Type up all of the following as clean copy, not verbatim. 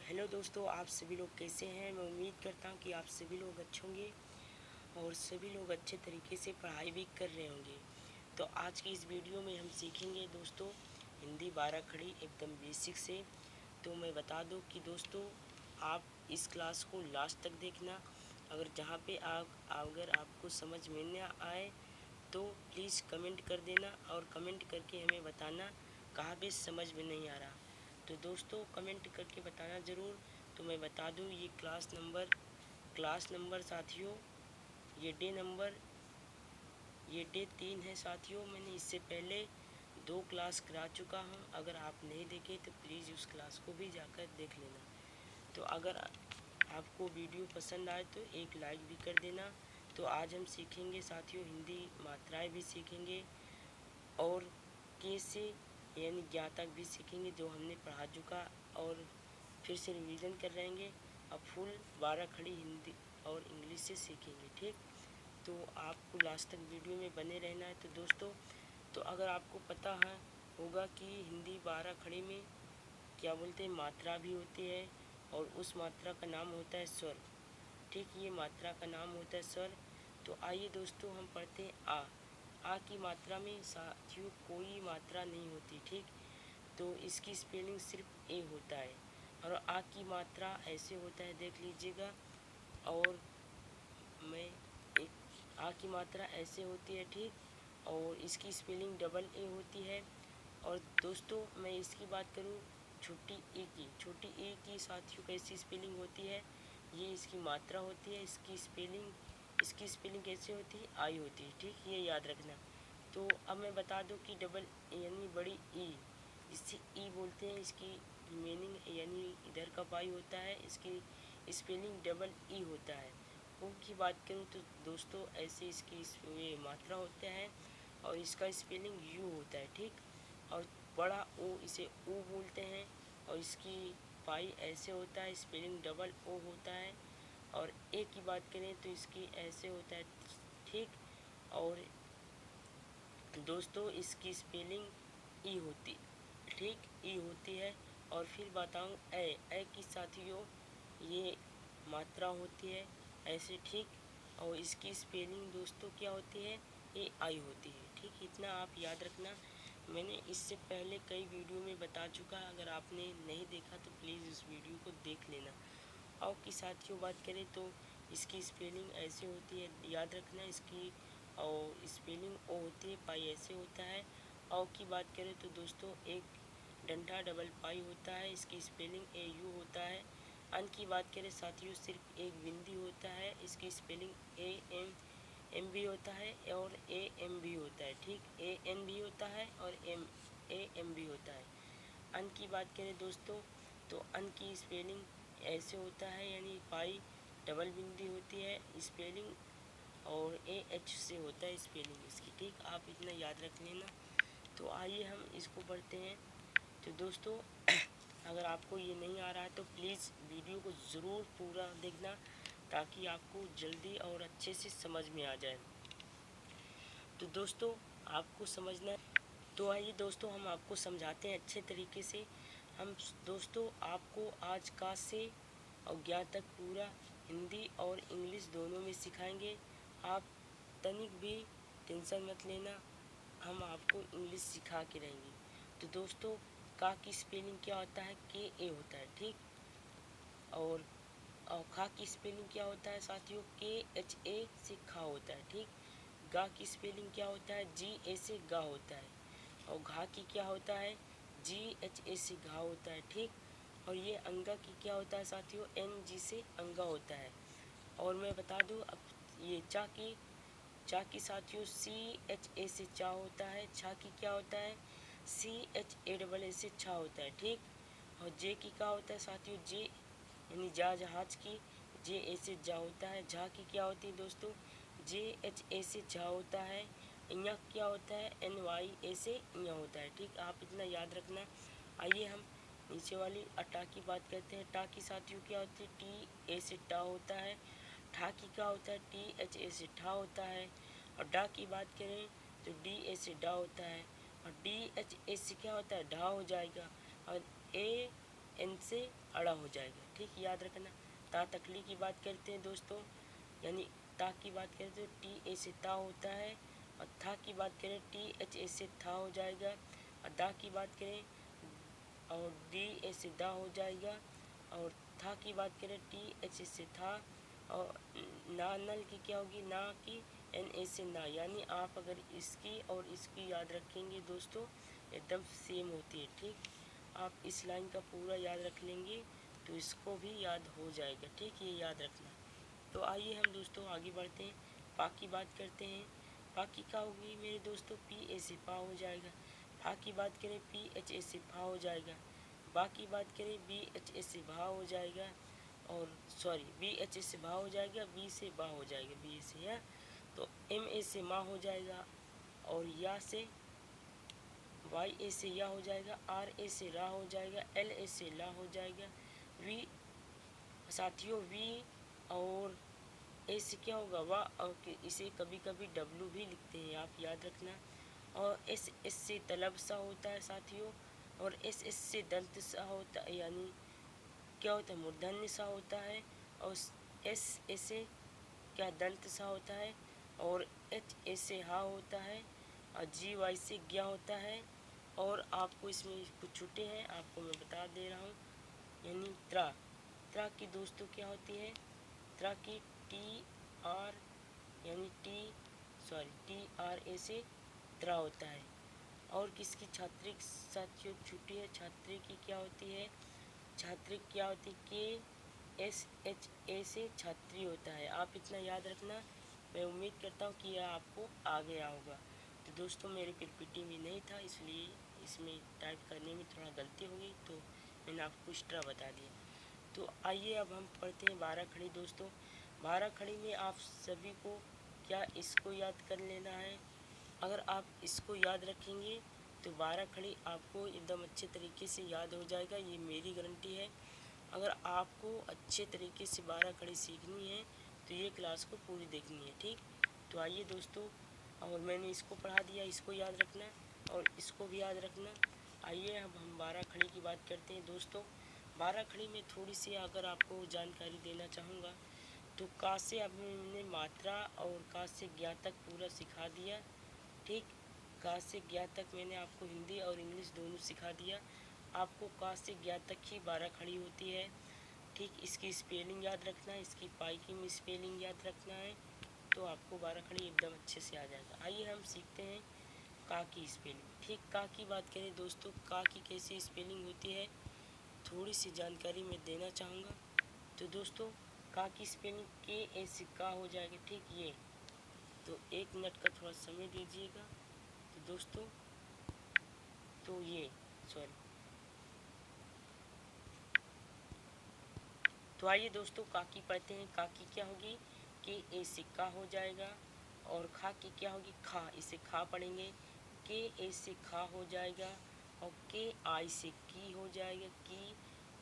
Hello दोस्तों, आप सभी लोग कैसे हैं। मैं उम्मीद करता हूँ कि आप सभी लोग अच्छे होंगे और सभी लोग अच्छे तरीके से पढ़ाई भी कर रहे होंगे। तो आज की इस वीडियो में हम सीखेंगे दोस्तों हिंदी 12 खड़ी एकदम बेसिक से। तो मैं बता दूं कि दोस्तों आप इस क्लास को लास्ट तक देखना। अगर जहाँ पे अगर आपको समझ में न आए तो प्लीज़ कमेंट कर देना और कमेंट करके हमें बताना कहाँ पे समझ में नहीं आ रहा। तो दोस्तों कमेंट करके बताना ज़रूर। तो मैं बता दूं ये क्लास नंबर साथियों, ये डे 3 है साथियों। मैंने इससे पहले 2 क्लास करा चुका हूँ। अगर आप नहीं देखे तो प्लीज़ उस क्लास को भी जाकर देख लेना। तो अगर आपको वीडियो पसंद आए तो एक लाइक भी कर देना। तो आज हम सीखेंगे साथियों हिंदी मात्राएं भी सीखेंगे और कैसे यानी ज्ञातक भी सीखेंगे जो हमने पढ़ा चुका, और फिर से रिवीजन कर रहेंगे। अब फुल 12 खड़ी हिंदी और इंग्लिश से सीखेंगे, ठीक। तो आपको लास्ट तक वीडियो में बने रहना है। तो दोस्तों तो अगर आपको पता है होगा कि हिंदी 12 खड़ी में क्या बोलते हैं, मात्रा भी होती है और उस मात्रा का नाम होता है स्वर, ठीक। ये मात्रा का नाम होता है स्वर। तो आइए दोस्तों हम पढ़ते हैं आ की मात्रा में साथियों कोई मात्रा नहीं होती, ठीक। तो इसकी स्पेलिंग सिर्फ ए होता है। और आ की मात्रा ऐसे होता है, देख लीजिएगा। और मैं एक आ की मात्रा ऐसे होती है, ठीक। और इसकी स्पेलिंग डबल ए होती है। और दोस्तों मैं इसकी बात करूँ छोटी ए की साथियों कैसी स्पेलिंग होती है, ये इसकी मात्रा होती है। इसकी स्पेलिंग कैसे होती है, आई होती है, ठीक। ये याद रखना। तो अब मैं बता दूं कि डबल यानी बड़ी ई, जिससे ई बोलते हैं, इसकी मीनिंग यानी इधर का पाई होता है, इसकी स्पेलिंग डबल ई होता है। ओ की बात करूँ तो दोस्तों ऐसे इसकी ये मात्रा होते हैं और इसका स्पेलिंग यू होता है, ठीक। और बड़ा ओ इसे ओ बोलते हैं और इसकी पाई ऐसे होता है, स्पेलिंग डबल ओ होता है। और ए की बात करें तो इसकी ऐसे होता है, ठीक। और दोस्तों इसकी स्पेलिंग ई होती, ठीक, ई होती है। और फिर बताऊं ए की साथियों ये मात्रा होती है ऐसे, ठीक। और इसकी स्पेलिंग दोस्तों क्या होती है, ए आई होती है, ठीक। इतना आप याद रखना। मैंने इससे पहले कई वीडियो में बता चुका, अगर आपने नहीं देखा तो प्लीज़ उस वीडियो को देख लेना। और की साथियों बात करें तो इसकी स्पेलिंग ऐसे होती है, याद रखना। इसकी और स्पेलिंग ओ होती है, पाई ऐसे होता है। और की बात करें तो दोस्तों एक डंडा डबल पाई होता है, इसकी स्पेलिंग ए यू होता है। अन की बात करें साथियों सिर्फ एक बिंदी होता है, इसकी स्पेलिंग एम भी होता है और ए एम भी होता है, ठीक। ए एन भी होता है और ए एम भी होता है। अन की बात करें दोस्तों तो अन की स्पेलिंग ऐसे होता है, यानी पाई डबल बिंदी होती है, स्पेलिंग और ए एच से होता है स्पेलिंग इसकी, ठीक। आप इतना याद रख लेना। तो आइए हम इसको पढ़ते हैं। तो दोस्तों अगर आपको ये नहीं आ रहा है तो प्लीज़ वीडियो को ज़रूर पूरा देखना ताकि आपको जल्दी और अच्छे से समझ में आ जाए। तो दोस्तों आपको समझना है, तो आइए दोस्तों हम आपको समझाते हैं अच्छे तरीके से। हम दोस्तों आपको आज का से और ज्ञान तक पूरा हिंदी और इंग्लिश दोनों में सिखाएंगे। आप तनिक भी टेंशन मत लेना, हम आपको इंग्लिश सिखा के रहेंगे। तो दोस्तों का की स्पेलिंग क्या होता है, के ए होता है, ठीक। और खा की स्पेलिंग क्या होता है साथियों, के एच ए से खा होता है, ठीक। गा की स्पेलिंग क्या होता है, जी ए से गा होता है। और घा की क्या होता है, जी एच ए से घा होता है, ठीक। और ये अंगा की क्या होता है साथियों, एन जी से अंगा होता है। और मैं बता दूं अब ये चा की साथियों सी एच ए से चा होता है। छा की क्या होता है, C H A double A से छा होता है, ठीक। और जे की क्या होता है साथियों, जे यानी जहाज की जे ए से जा होता है। झा की क्या होती है दोस्तों, जे एच ए से झा होता है। इया क्या होता है, एन वाई ए से इया होता है, ठीक। आप इतना याद रखना। आइए हम नीचे वाली अटा की बात करते हैं। टा की साथियों क्या होती है, टी ए से टा होता है। ठा की क्या होता है, टी एच ए से ठा होता है। और डा की बात करें तो डी ए से डा होता है। और डी एच ए से क्या होता है, ढा हो जाएगा। और ए एन से अड़ा हो जाएगा। ठीक, याद रखना। ता तकली की बात करते हैं दोस्तों, यानी ता की बात करें तो टी ए से ता होता है, और था की बात करें टी एच ए से था हो जाएगा, और दा की बात करें और डी ए से दा हो जाएगा, और था की बात करें टी एच ए से था, और ना नल की क्या होगी, ना की एन ए से ना। यानी आप अगर इसकी और इसकी याद रखेंगे दोस्तों एकदम सेम होती है। ठीक, आप इस लाइन का पूरा याद रख लेंगे तो इसको भी याद हो जाएगा। ठीक, ये याद रखना। तो आइए हम दोस्तों आगे बढ़ते हैं, पा की बात करते हैं। पा की क्या होगी मेरे दोस्तों, पी ए से पा हो जाएगा। फा की बात करें पी एच ए से फा हो जाएगा। बा की बात करें बी एच ए से भा हो जाएगा, और सॉरी बी एच ए से भा हो जाएगा, बी से बा हो जाएगा, बी ए से या, तो एम ए से माँ हो जाएगा, और या से वाई ए से या हो जाएगा, आर ए से रा हो जाएगा, एल ए से ला हो जाएगा, वी साथियों वी और ए से क्या होगा वाह, और इसे कभी कभी डब्लू भी लिखते हैं, आप याद रखना। और एस एस से तलब सा होता है साथियों, और एस एस से दंत सा होता है, यानी क्या होता है मूर्धन्य सा होता है, और एस ए से क्या दंत सा होता है, और एच ए से हा होता है, और जी वाई से ज्ञा होता है। और आपको इसमें कुछ छूटे हैं, आपको मैं बता दे रहा हूँ, यानी त्रा। त्रा की दोस्तों क्या होती है, त्रा की टी आर यानी टी आर ए से त्रा होता है। और किसकी छात्रिक साथियों छुट्टी है, छात्री की क्या होती है, छात्री क्या होती है, के एस एच ए से छात्री होता है। आप इतना याद रखना, मैं उम्मीद करता हूँ कि यह आपको आ गया होगा। तो दोस्तों मेरे पीपीटी में नहीं था, इसलिए इसमें टाइप करने में थोड़ा गलती हो गई, तो मैंने आपको एक्स्ट्रा बता दिया। तो आइए अब हम पढ़ते हैं 12 खड़ी दोस्तों। 12 खड़ी में आप सभी को क्या इसको याद कर लेना है। अगर आप इसको याद रखेंगे तो 12 खड़ी आपको एकदम अच्छे तरीके से याद हो जाएगा, ये मेरी गारंटी है। अगर आपको अच्छे तरीके से 12 खड़ी सीखनी है तो ये क्लास को पूरी देखनी है। ठीक, तो आइए दोस्तों, और मैंने इसको पढ़ा दिया, इसको याद रखना और इसको भी याद रखना। आइए अब हम 12 खड़ी की बात करते हैं दोस्तों। 12 खड़ी में थोड़ी सी अगर आपको जानकारी देना चाहूँगा तो का से अब मैंने मात्रा और का से ज्ञा तक पूरा सिखा दिया। ठीक, का से ज्ञा तक मैंने आपको हिंदी और इंग्लिश दोनों सिखा दिया। आपको का से ज्ञा तक ही 12 खड़ी होती है। ठीक, इसकी स्पेलिंग याद रखना है, इसकी पाई की में स्पेलिंग याद रखना है, तो आपको 12 खड़ी एकदम अच्छे से आ जाएगा। आइए हम सीखते हैं का की स्पेलिंग। ठीक, का की बात करें दोस्तों, का की कैसी स्पेलिंग होती है थोड़ी सी जानकारी मैं देना चाहूँगा। तो दोस्तों का की स्पेलिंग के ए से का हो जाएगा। ठीक, ये तो 1 मिनट का थोड़ा समय दीजिएगा। तो दोस्तों तो ये सॉरी तो आइए दोस्तों का की पढ़ते हैं। का की क्या होगी, के ए से का हो जाएगा, और खा की क्या होगी, खा, इसे खा पढ़ेंगे, के ए से खा हो जाएगा, और के आई से की हो जाएगा की,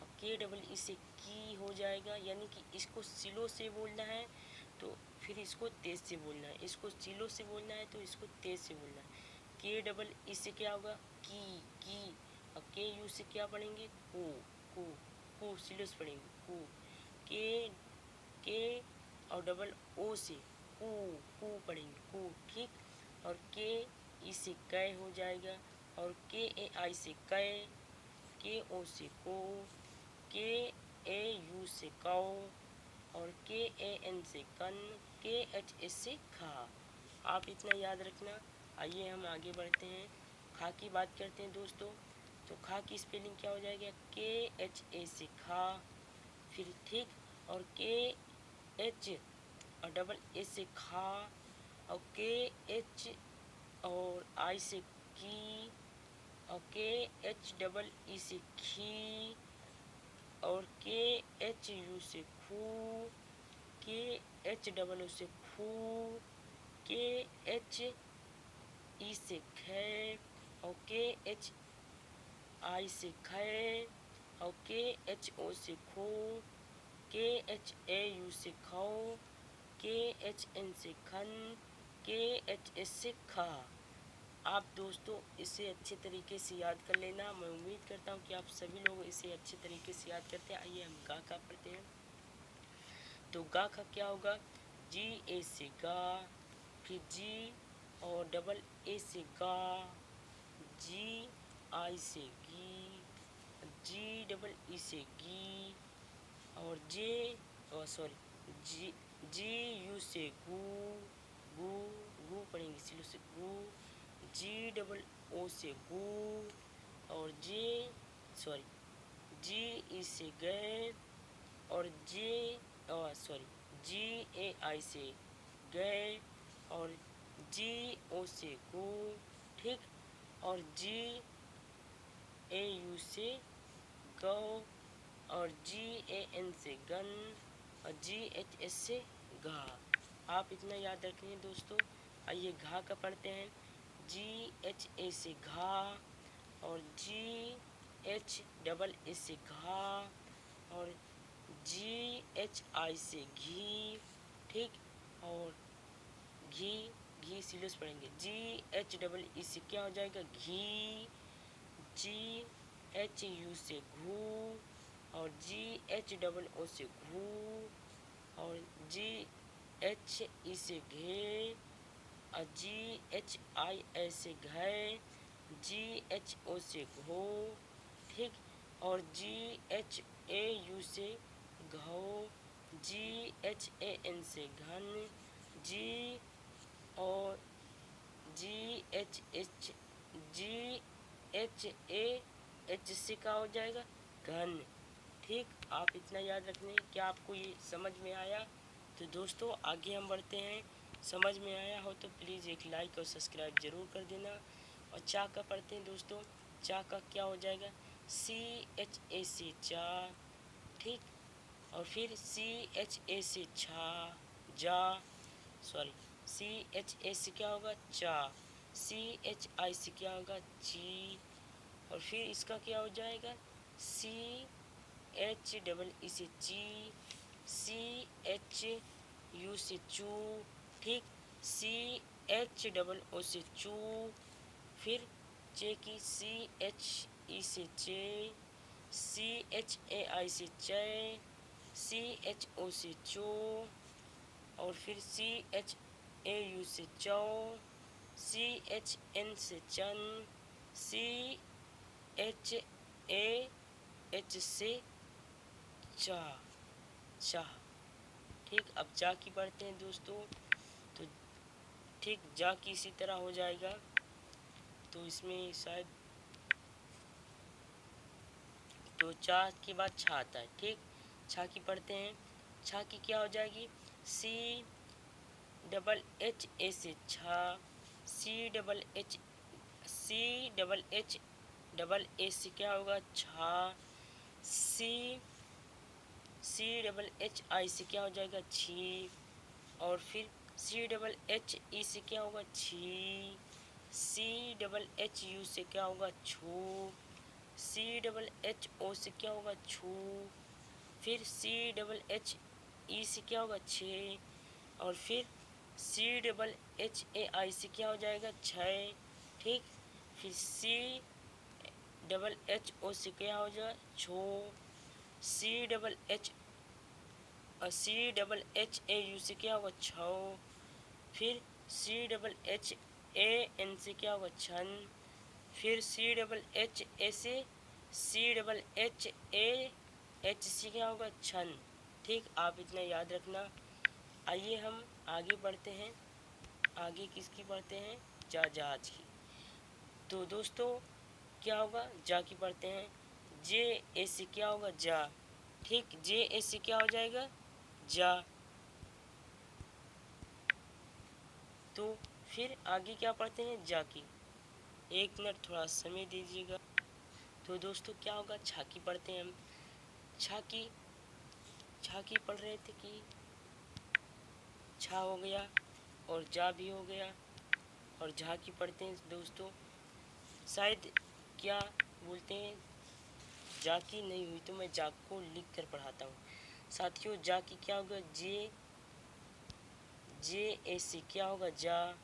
और के डबल ई से की हो जाएगा। यानी कि इसको सिलो से बोलना है तो फिर इसको तेज से बोलना है, इसको सिलो से बोलना है तो इसको तेज से बोलना है। के डबल ई से क्या होगा, की, और के यू से क्या पढ़ेंगे, को, को सिलो से पढ़ेंगे को। के के और डबल ओ से कू, कू पढ़ेंगे कू। ठीक, और के ई से कै हो जाएगा, और के ए आई से कै, के ओ से को, के ए यू से कौ, और के ए एन से कन, के एच एस से खा। आप इतना याद रखना। आइए हम आगे बढ़ते हैं, खा की बात करते हैं दोस्तों। तो खा की स्पेलिंग क्या हो जाएगा, के एच ए से खा, फिर ठीक, और के एच और डबल ए से खा, और के एच और आई से की, और के एच डबल ई से खी, और के एच यू से खू, के एच डबल ओ से खू, के एच ई से खे, और के एच आई से खे, और के एच ओ से खो, के एच ए यू से खो, के एच एन से खन, के एच एस से खा। आप दोस्तों इसे अच्छे तरीके से याद कर लेना। मैं उम्मीद करता हूँ कि आप सभी लोग इसे अच्छे तरीके से याद करते हैं। आइए हम गा का पढ़ते हैं। तो गा का क्या होगा? जी ए से गा, फिर जी और डबल ए से गा, जी आई से गी, जी डबल ई से गी, और जी जी यू से गू, गू गू पढ़ेंगे सिलो से गू, जी डबल ओ से गू, और जी ई से गए, और जी ए आई से गए, और जी ओ से गो, ठीक, और जी ए यू से गो, और जी ए एन से गन, और जी एच एस से घा। आप इतना याद रखें दोस्तों। आइए घा का पढ़ते हैं। जी एच ए से घा, और जी एच डबल ए से घा, और जी एच आई से घी, ठीक, और घी घी सीरियस पढ़ेंगे। जी एच डबल ई से क्या हो जाएगा? घी, जी एच यू से घू, और जी एच डबल ओ से घू, और जी एच ई से घे, और जी एच आई ए से घे, जी एच ओ से घो, ठीक, और जी एच ए यू से घो, जी एच ए एन से घन, जी और जी एच ए एच से क्या हो जाएगा? घन, ठीक। आप इतना याद रखने। क्या आपको ये समझ में आया? तो दोस्तों आगे हम बढ़ते हैं। समझ में आया हो तो प्लीज़ एक लाइक और सब्सक्राइब ज़रूर कर देना। और चा का पढ़ते हैं दोस्तों। चा का क्या हो जाएगा? सी एच ए से चा, ठीक, और फिर सी एच ए से छा, जा, सी एच ए से क्या होगा? चा, सी एच आई से क्या होगा? ची, और फिर इसका क्या हो जाएगा? सी एच डबल ई से ची, सी एच यू से चू, ठीक, सी एच डबल ओ से चू, फिर चे की सी एच ई से चे, सी एच ए आई से चे, सी एच ओ से चो, और फिर सी एच ए यू से चौ, सी एच एन से चन, सी एच ए एच से चा, चाह, ठीक। अब जा की पढ़ते हैं दोस्तों। तो ठीक जा की इसी तरह हो जाएगा। तो इसमें शायद तो चा के बाद छा आता है, ठीक। छा की पढ़ते हैं। छा की क्या हो जाएगी? सी डबल एच ए से छा, C double H double A से क्या होगा? छा, सी डबल एच आई से क्या हो जाएगा? छी, और फिर सी डबल एच ई से क्या होगा? छी, सी डबल एच यू से क्या होगा? छू, सी डबल एच ओ से क्या होगा? छू, फिर सी डबल एच ई से क्या होगा? छे, और फिर सी डबल एच ए आई से क्या हो जाएगा? छः, ठीक, फिर सी डबल एच ओ से क्या हो जाएगा? छो, C double H A U से क्या होगा? छो, फिर C double H A N से क्या होगा? छन, फिर सी डबल एच ए से C double H A H से क्या होगा? छन, ठीक। आप इतना याद रखना। आइए हम आगे बढ़ते हैं। आगे किसकी पढ़ते हैं? जहाज की। तो दोस्तों क्या होगा? जा की पढ़ते हैं। जे ए से क्या होगा? जा, ठीक, जे ए से क्या हो जाएगा? जा। तो फिर आगे क्या पढ़ते हैं? जा की। एक मिनट थोड़ा समय दीजिएगा। तो दोस्तों क्या होगा? छा की पढ़ते हैं हम। छा की पढ़ रहे थे कि छा हो गया और जा भी हो गया, और झा की पढ़ते हैं दोस्तों। शायद क्या बोलते हैं, जा की नहीं हुई तो मैं जा को लिख कर पढ़ाता हूँ साथियों। जा की क्या होगा? जे ए से क्या होगा? जा,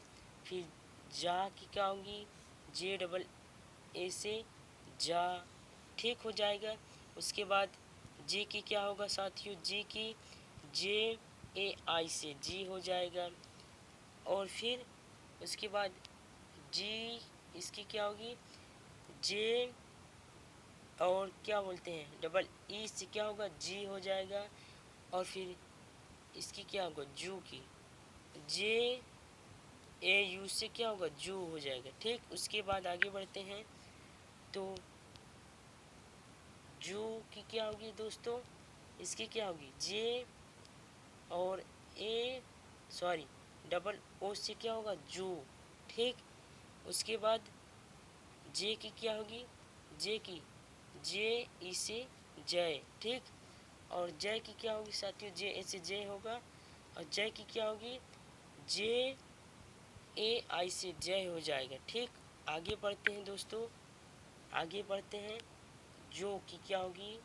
फिर जा की क्या होगी, जे डबल ए से जा, ठीक हो जाएगा। उसके बाद जे की क्या होगा साथियों, जे की जे ए आई से जी हो जाएगा। और फिर उसके बाद जी इसकी क्या होगी, जे और क्या बोलते हैं डबल ई से क्या होगा, जी हो जाएगा। और फिर इसकी क्या होगा, जू की जे ए यू से क्या होगा, जू हो जाएगा। ठीक, उसके बाद आगे बढ़ते हैं तो जू की क्या होगी दोस्तों, इसकी क्या होगी, जे और ए सॉरी डबल ओ से क्या होगा, जू। ठीक, उसके बाद जे की क्या होगी, जे की जे ई से जय। ठीक, और जय की क्या होगी साथियों, जे ए से जय होगा। और जय की क्या होगी, जे ए आई से जय हो जाएगा। ठीक, आगे बढ़ते हैं दोस्तों, आगे बढ़ते हैं। जो की क्या होगी,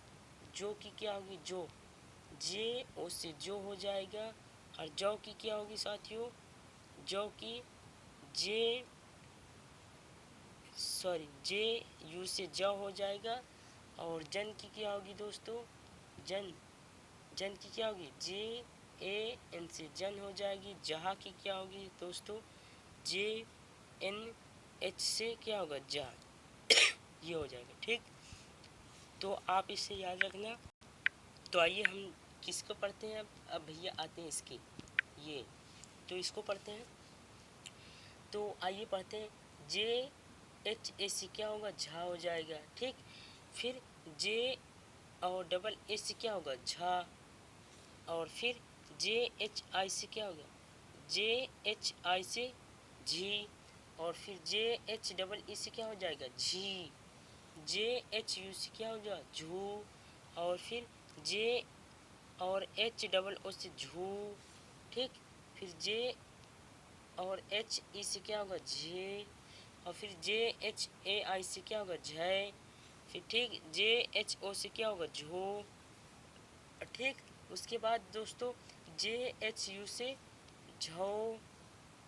जो की क्या होगी, जो जे ओ से जो हो जाएगा। और जौ की क्या होगी साथियों, जौ की जे जे यू से जौ हो जाएगा। और जन की क्या होगी दोस्तों, जन जन की क्या होगी, जे ए एन से जन हो जाएगी। जहा की क्या होगी दोस्तों, जे एन एच से क्या होगा, जा ये हो जाएगा। ठीक, तो आप इसे याद रखना। तो आइए हम किसको पढ़ते हैं अब भैया आते हैं इसके ये, तो इसको पढ़ते हैं। तो आइए पढ़ते हैं, जे एच ए से क्या होगा, झा हो जाएगा। ठीक, फिर जे और डबल ए से क्या होगा, झा। और फिर जे एच आई से क्या होगा, जे एच आई से झी। और फिर जे एच डबल ई से क्या हो जाएगा, झी। जे एच यू से क्या हो जाएगा, झू। और फिर जे और एच डबल ओ से झू। ठीक, फिर जे और एच ई से क्या होगा, झे। और फिर जे एच ए आई से क्या होगा, झय। फिर ठीक, जे एच ओ से क्या होगा, झो। ठीक, उसके बाद दोस्तों जे एच यू से झो।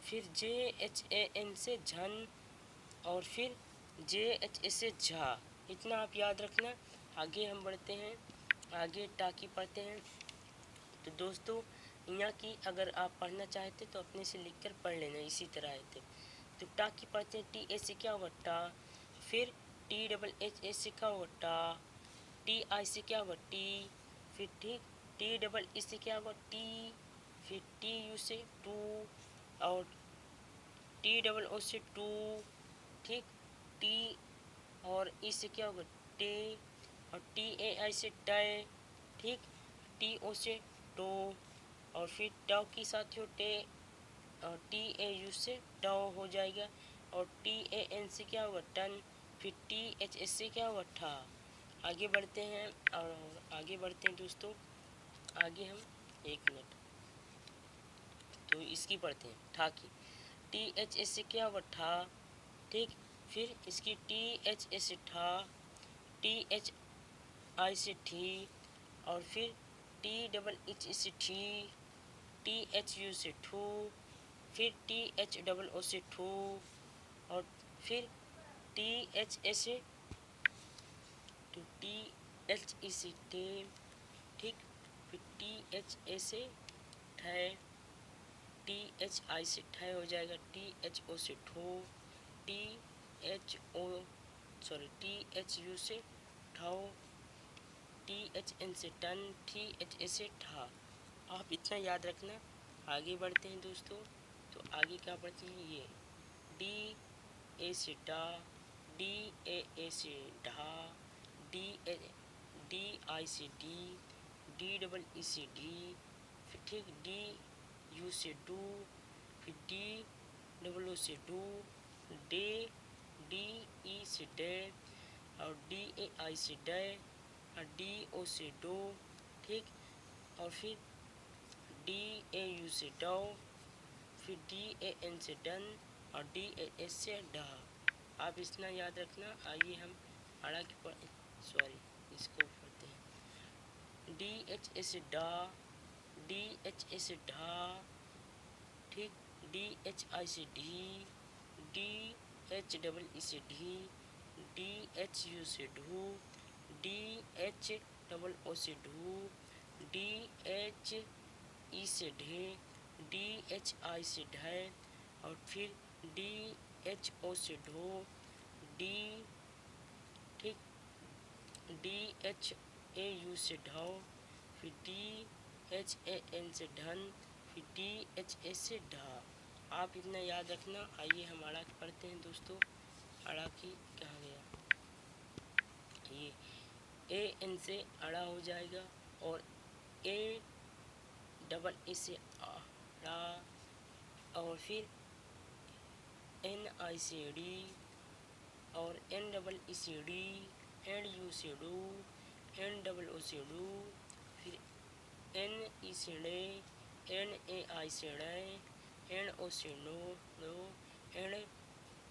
फिर जे एच ए एन से झन। और फिर जे एच ए से झा। इतना आप याद रखना। आगे हम बढ़ते हैं, आगे टाकी पढ़ते हैं। तो दोस्तों यहाँ की अगर आप पढ़ना चाहते तो अपने से लिखकर पढ़ लेना, इसी तरह है तो टा की पढ़ते हैं, टी ए से क्या होगा, टा। फिर टी डबल एच ए से क्या होगा, टा। टी आई से क्या होगा, टी। फिर ठीक, टी डबल ई से क्या होगा, टी। फिर टी यू से टू। और टी डबल ओ से टू। ठीक, टी और ई से क्या होगा, टे। और टी ए आई से टय। ठीक, टी ओ से टो। और फिर टव की साथियों टे। और टी ए यू से टव हो जाएगा। और टी ए एन से क्या होगा, टन। फिर टी एच एस से क्या होगा, ठा। आगे बढ़ते हैं, और आगे बढ़ते हैं दोस्तों। आगे हम एक मिनट तो इसकी पढ़ते हैं, ठा की टी एच एस से क्या होगा, ठा। ठीक, फिर इसकी टी एच एस से ठा। टी एच आई से ठी। और फिर टी डबल एच से ठी। टी एच यू से ठू। फिर टी एच डबल ओ से ठू। और फिर टी एच ए से टू, टी एच ई से टे। ठीक, फिर टी एच ए से ठै। टी एच आई से ठै हो जाएगा। टी एच ओ से ठो। T H O T H U से ठो। टी एच एन से टन। टी एच ए से ठा। आप इतना याद रखना। आगे बढ़ते हैं दोस्तों, तो आगे क्या बढ़ते हैं, ये डी ए से डा। डी ए से ढा। डी ए डी आई से डी। डी डबल ई से डी। फिर ठीक, डी यू से डू। फिर डी डबल ओ से डू। डे डी ई से डे। और डी ए आई से डे। और डी ओ से डो। ठीक, और फिर डी ए यू से डो। फिर डी ए एन से डन। और डी ए एस से डा। आप इतना याद रखना। आइए हम आड़ा की इसको पढ़ते हैं। डी एच ए से डा। डी एच ए से ढा। ठीक, डी एच आई से ढी। DHEE से ढी, DHU से ढू, DHOO से ढू, DHE से ढे, DHI से ढै, और फिर DHO से ढो, डी ठीक DHAU से ढौ, फिर DHAN से ढन, फिर DHA से ढा। आप इतना याद रखना। आइए हम अड़ा पढ़ते हैं दोस्तों। अड़ा की कहाँ गया, ये AN से अड़ा हो जाएगा, और AEE से अड़ा, और फिर NI से डी, और NEE से डी, NU से डू, NOO से डू, फिर NE से डे, NAI से डे, NO से नो नो,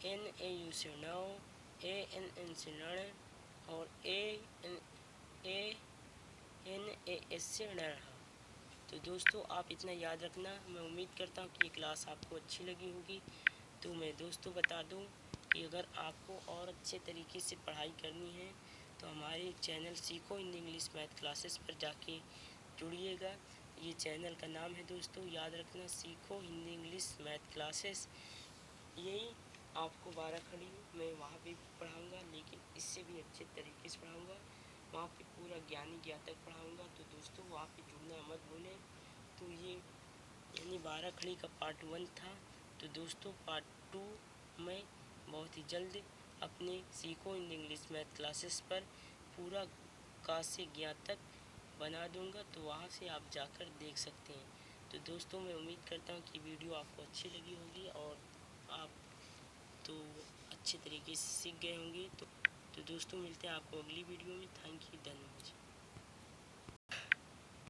NAU से नौ, ANN से नड़, और ANAS से नड़। तो दोस्तों आप इतना याद रखना। मैं उम्मीद करता हूँ कि ये क्लास आपको अच्छी लगी होगी। तो मैं दोस्तों बता दूँ कि अगर आपको और अच्छे तरीके से पढ़ाई करनी है तो हमारे चैनल सीखो हिंदी इंग्लिश मैथ क्लासेस पर जाके जुड़िएगा। ये चैनल का नाम है दोस्तों, याद रखना, सीखो हिंदी इंग्लिश मैथ क्लासेस। यही आपको 12 खड़ी मैं वहाँ भी पढ़ाऊँगा, लेकिन इससे भी अच्छे तरीके से पढ़ाऊँगा। वहाँ पे पूरा ज्ञानी ज्ञातक पढ़ाऊँगा। तो दोस्तों वहाँ पे जुड़ना मत भूलें। तो ये यानी 12 खड़ी का पार्ट 1 था। तो दोस्तों पार्ट 2 मैं बहुत ही जल्द अपने सीखो हिंदी इंग्लिश मैथ क्लासेस पर पूरा का से ज्ञ तक बना दूंगा। तो वहाँ से आप जाकर देख सकते हैं। तो दोस्तों मैं उम्मीद करता हूँ कि वीडियो आपको अच्छी लगी होगी और आप तो अच्छे तरीके से सीख गए होंगे। तो दोस्तों मिलते हैं आपको अगली वीडियो में। थैंक यू, धन्यवाद।